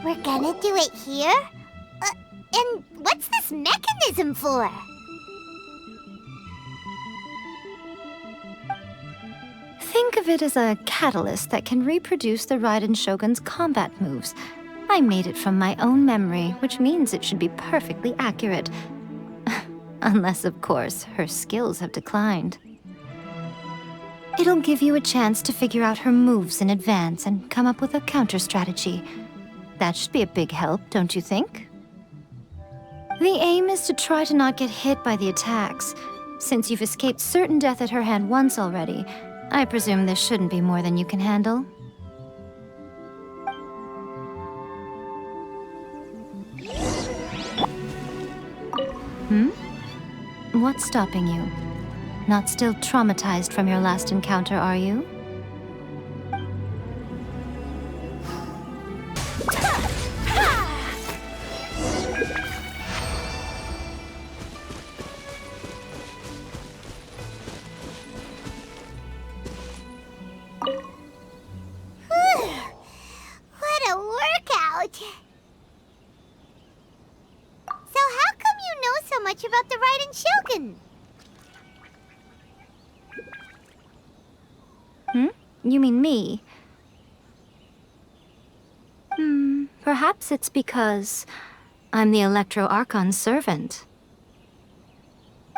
We're gonna do it here? And what's this mechanism for? Think of it as a catalyst that can reproduce the Raiden Shogun's combat moves. I made it from my own memory, which means it should be perfectly accurate. Unless, of course, her skills have declined. It'll give you a chance to figure out her moves in advance and come up with a counter-strategy. That should be a big help, don't you think? The aim is to try to not get hit by the attacks. Since you've escaped certain death at her hand once already, I presume this shouldn't be more than you can handle. What's stopping you? Not still traumatized from your last encounter, are you? What a workout! So how come you know so much about the Raiden Shogun? You mean me? Perhaps it's because I'm the Electro Archon's servant.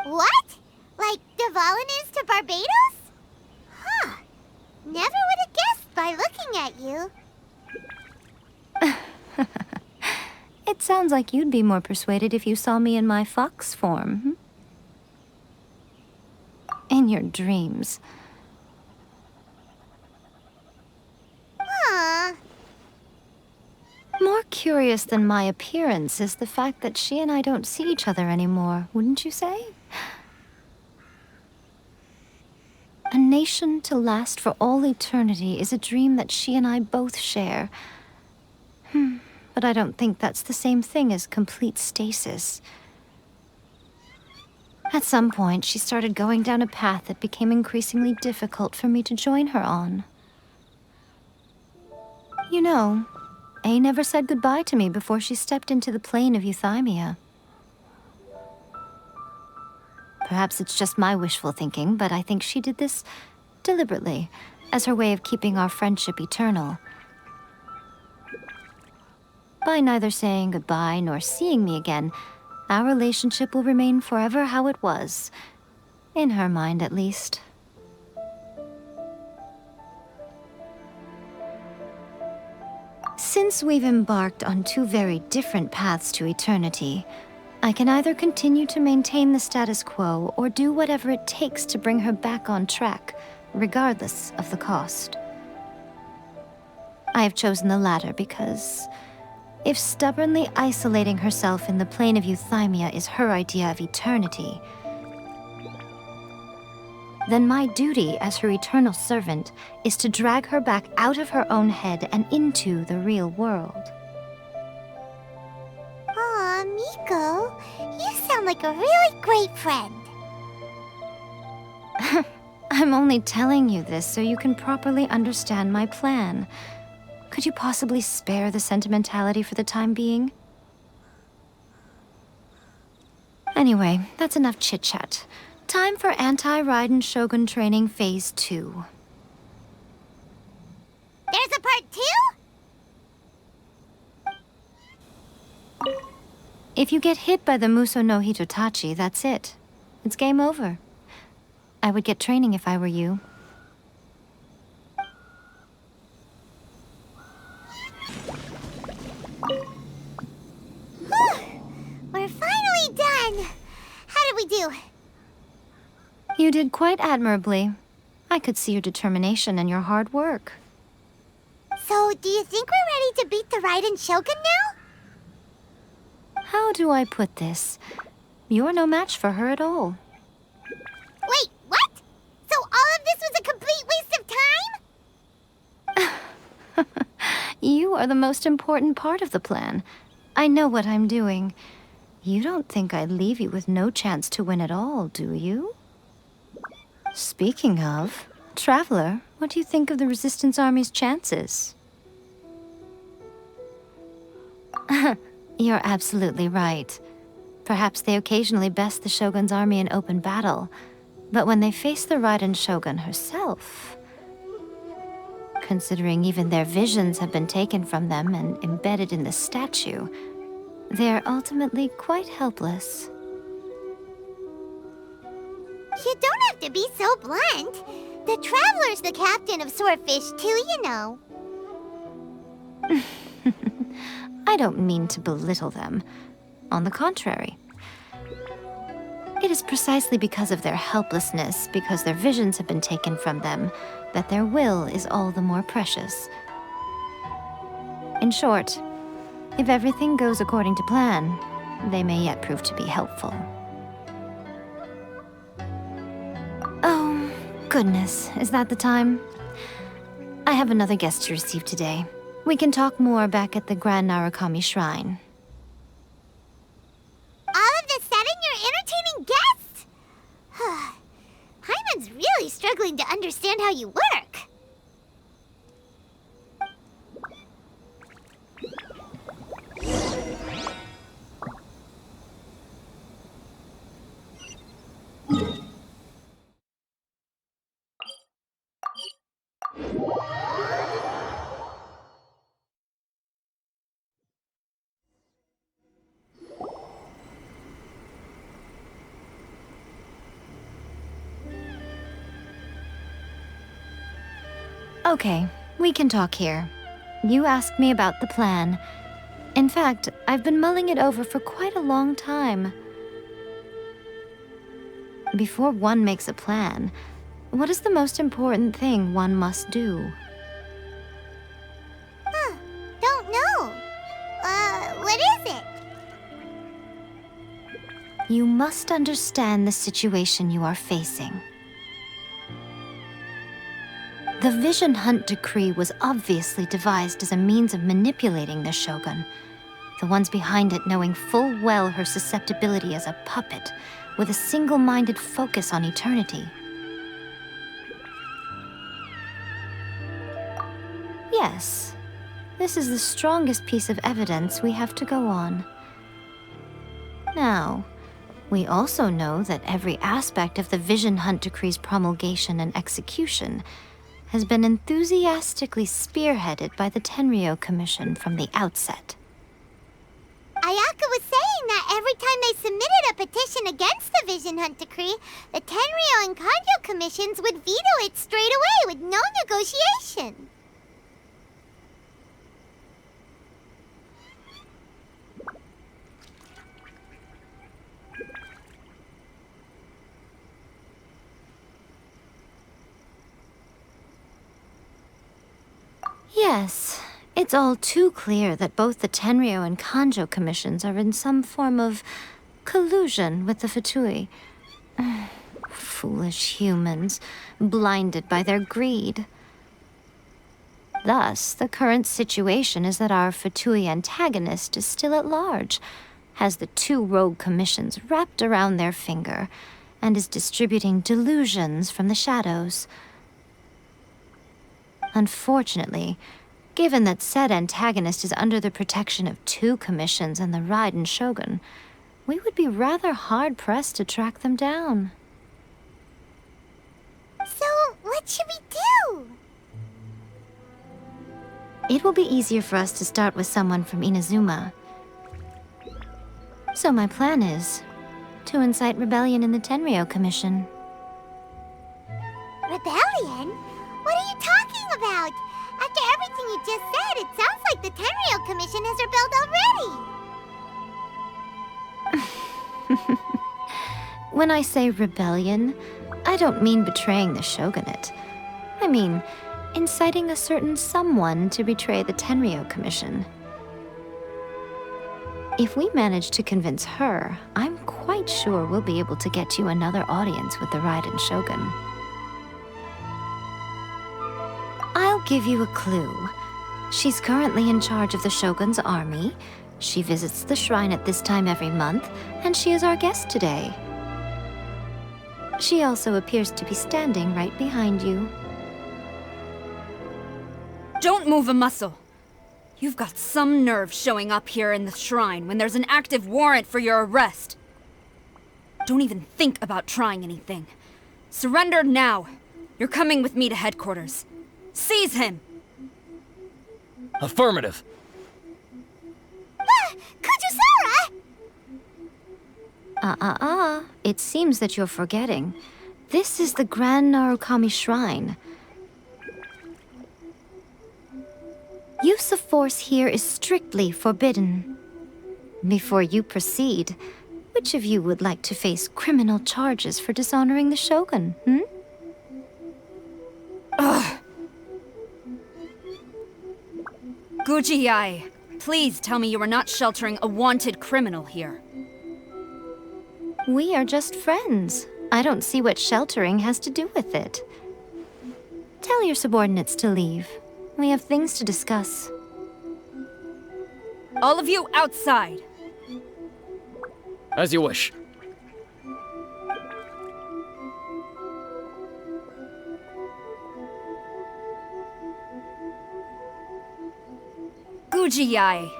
What? Like Devalin is to Barbados? Huh. Never would have guessed by looking at you. It sounds like you'd be more persuaded if you saw me in my fox form. In your dreams. Huh. More curious than my appearance is the fact that she and I don't see each other anymore, wouldn't you say? A nation to last for all eternity is a dream that she and I both share. But I don't think that's the same thing as complete stasis. At some point, she started going down a path that became increasingly difficult for me to join her on. You know, Yae never said goodbye to me before she stepped into the plane of euthymia. Perhaps it's just my wishful thinking, but I think she did this deliberately, as her way of keeping our friendship eternal. By neither saying goodbye nor seeing me again, our relationship will remain forever how it was. In her mind, at least. Since we've embarked on two very different paths to eternity, I can either continue to maintain the status quo or do whatever it takes to bring her back on track, regardless of the cost. I have chosen the latter because if stubbornly isolating herself in the plane of euthymia is her idea of eternity, then my duty as her eternal servant is to drag her back out of her own head and into the real world. Aw, Miko, you sound like a really great friend. I'm only telling you this so you can properly understand my plan. Could you possibly spare the sentimentality for the time being? Anyway, that's enough chit-chat. Time for Anti-Raiden Shogun Training Phase 2. There's a part 2? If you get hit by the Muso no Hitotachi, that's it. It's game over. I would get training if I were you. We're finally done. How did we do? You did quite admirably. I could see your determination and your hard work. So, do you think we're ready to beat the Raiden Shogun now? How do I put this? You're no match for her at all. Wait, what? So all of this was a complete waste of time? You are the most important part of the plan. I know what I'm doing. You don't think I'd leave you with no chance to win at all, do you? Speaking of, Traveler, what do you think of the Resistance Army's chances? You're absolutely right. Perhaps they occasionally best the Shogun's army in open battle, but when they face the Raiden Shogun herself... Considering even their visions have been taken from them and embedded in the statue, they're ultimately quite helpless. You don't have to be so blunt. The Traveler's the captain of Swordfish too, you know. I don't mean to belittle them. On the contrary. It is precisely because of their helplessness, because their visions have been taken from them, that their will is all the more precious. In short, if everything goes according to plan, they may yet prove to be helpful. Oh, goodness, is that the time? I have another guest to receive today. We can talk more back at the Grand Narukami Shrine. All of the sudden, you're entertaining guests? Paimon's really struggling to understand how you work. Okay, we can talk here. You asked me about the plan. In fact, I've been mulling it over for quite a long time. Before one makes a plan, what is the most important thing one must do? Don't know. What is it? You must understand the situation you are facing. The Vision Hunt Decree was obviously devised as a means of manipulating the Shogun, the ones behind it knowing full well her susceptibility as a puppet, with a single-minded focus on eternity. Yes, this is the strongest piece of evidence we have to go on. Now, we also know that every aspect of the Vision Hunt Decree's promulgation and execution has been enthusiastically spearheaded by the Tenryou Commission from the outset. Ayaka was saying that every time they submitted a petition against the Vision Hunt Decree, the Tenryou and Kanjo commissions would veto it straight away with no negotiation. Yes, it's all too clear that both the Tenryou and Kanjo commissions are in some form of collusion with the Fatui. Foolish humans, blinded by their greed. Thus, the current situation is that our Fatui antagonist is still at large, has the two rogue commissions wrapped around their finger, and is distributing delusions from the shadows. Unfortunately, given that said antagonist is under the protection of two commissions and the Raiden Shogun, we would be rather hard-pressed to track them down. So, what should we do? It will be easier for us to start with someone from Inazuma. So my plan is to incite rebellion in the Tenryou Commission. Rebellion? What are you talking about? After everything you just said, it sounds like the Tenryou Commission has rebelled already. When I say rebellion, I don't mean betraying the shogunate. I mean inciting a certain someone to betray the Tenryou Commission. If we manage to convince her, I'm quite sure we'll be able to get you another audience with the Raiden Shogun. I'll give you a clue. She's currently in charge of the Shogun's army. She visits the shrine at this time every month, and she is our guest today. She also appears to be standing right behind you. Don't move a muscle. You've got some nerve showing up here in the shrine when there's an active warrant for your arrest. Don't even think about trying anything. Surrender now. You're coming with me to headquarters. Seize him! Affirmative. Kujusara! It seems that you're forgetting. This is the Grand Narukami Shrine. Use of force here is strictly forbidden. Before you proceed, which of you would like to face criminal charges for dishonoring the Shogun, Ugh! Guji Yae, please tell me you are not sheltering a wanted criminal here. We are just friends. I don't see what sheltering has to do with it. Tell your subordinates to leave. We have things to discuss. All of you outside! As you wish. Guji Yae,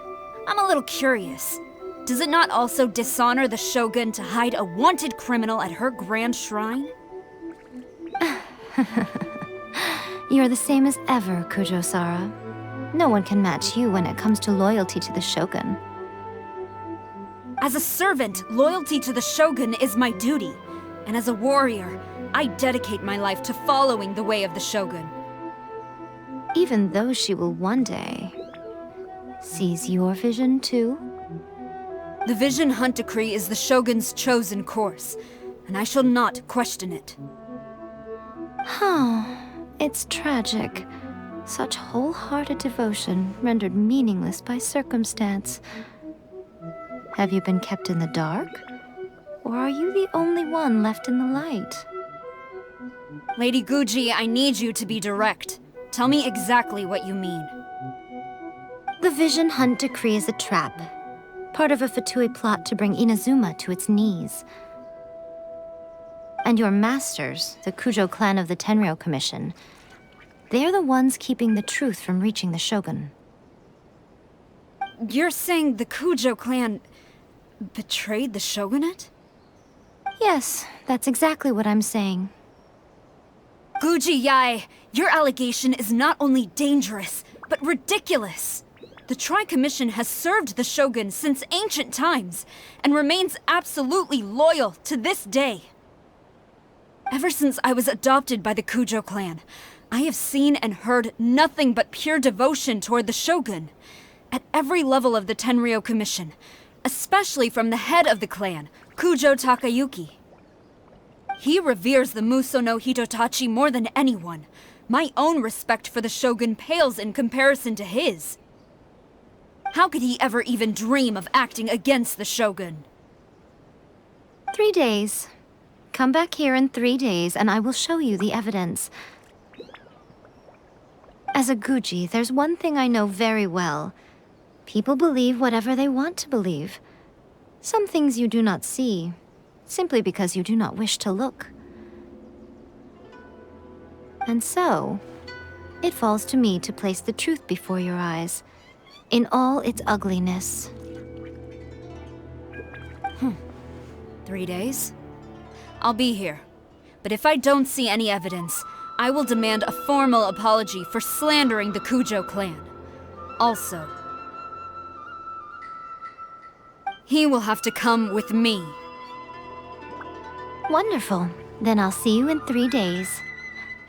I'm a little curious. Does it not also dishonor the Shogun to hide a wanted criminal at her grand shrine? You're the same as ever, Kujo-Sara. No one can match you when it comes to loyalty to the Shogun. As a servant, loyalty to the Shogun is my duty. And as a warrior, I dedicate my life to following the way of the Shogun. Even though she will one day seize your vision too? The Vision Hunt Decree is the Shogun's chosen course, and I shall not question it. It's tragic. Such wholehearted devotion rendered meaningless by circumstance. Have you been kept in the dark? Or are you the only one left in the light? Lady Guji, I need you to be direct. Tell me exactly what you mean. The Vision Hunt Decree is a trap. Part of a Fatui plot to bring Inazuma to its knees. And your masters, the Kujo clan of the Tenryou Commission, they're the ones keeping the truth from reaching the Shogun. You're saying the Kujo clan betrayed the Shogunate? Yes, that's exactly what I'm saying. Guji Yae, your allegation is not only dangerous, but ridiculous. The Tri-Commission has served the Shogun since ancient times, and remains absolutely loyal to this day. Ever since I was adopted by the Kujo clan, I have seen and heard nothing but pure devotion toward the Shogun. At every level of the Tenryou Commission, especially from the head of the clan, Kujo Takayuki. He reveres the Muso no Hitotachi more than anyone. My own respect for the Shogun pales in comparison to his. How could he ever even dream of acting against the Shogun? 3 days. Come back here in 3 days and I will show you the evidence. As a Guji, there's one thing I know very well. People believe whatever they want to believe. Some things you do not see, simply because you do not wish to look. And so, it falls to me to place the truth before your eyes, in all its ugliness. 3 days? I'll be here. But if I don't see any evidence, I will demand a formal apology for slandering the Kujo clan. Also, he will have to come with me. Wonderful. Then I'll see you in 3 days.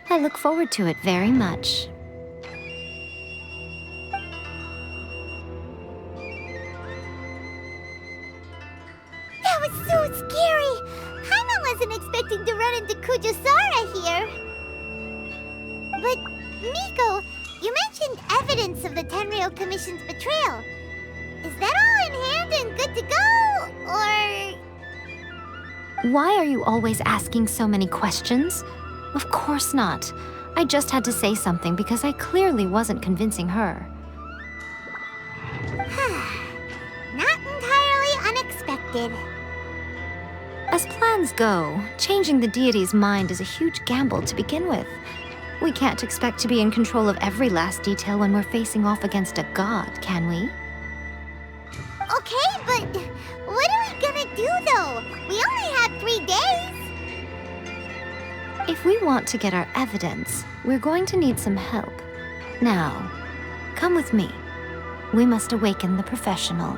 I look forward to it very much. That was so scary! Paimon wasn't expecting to run into Kujusara here. But, Miko, you mentioned evidence of the Tenryou Commission's betrayal. Is that all in hand and good to go, or...? Why are you always asking so many questions? Of course not. I just had to say something because I clearly wasn't convincing her. Not entirely unexpected. As plans go, changing the deity's mind is a huge gamble to begin with. We can't expect to be in control of every last detail when we're facing off against a god, can we? Okay, but what are we gonna do though? We only have 3 days. If we want to get our evidence, we're going to need some help. Now, come with me. We must awaken the professional.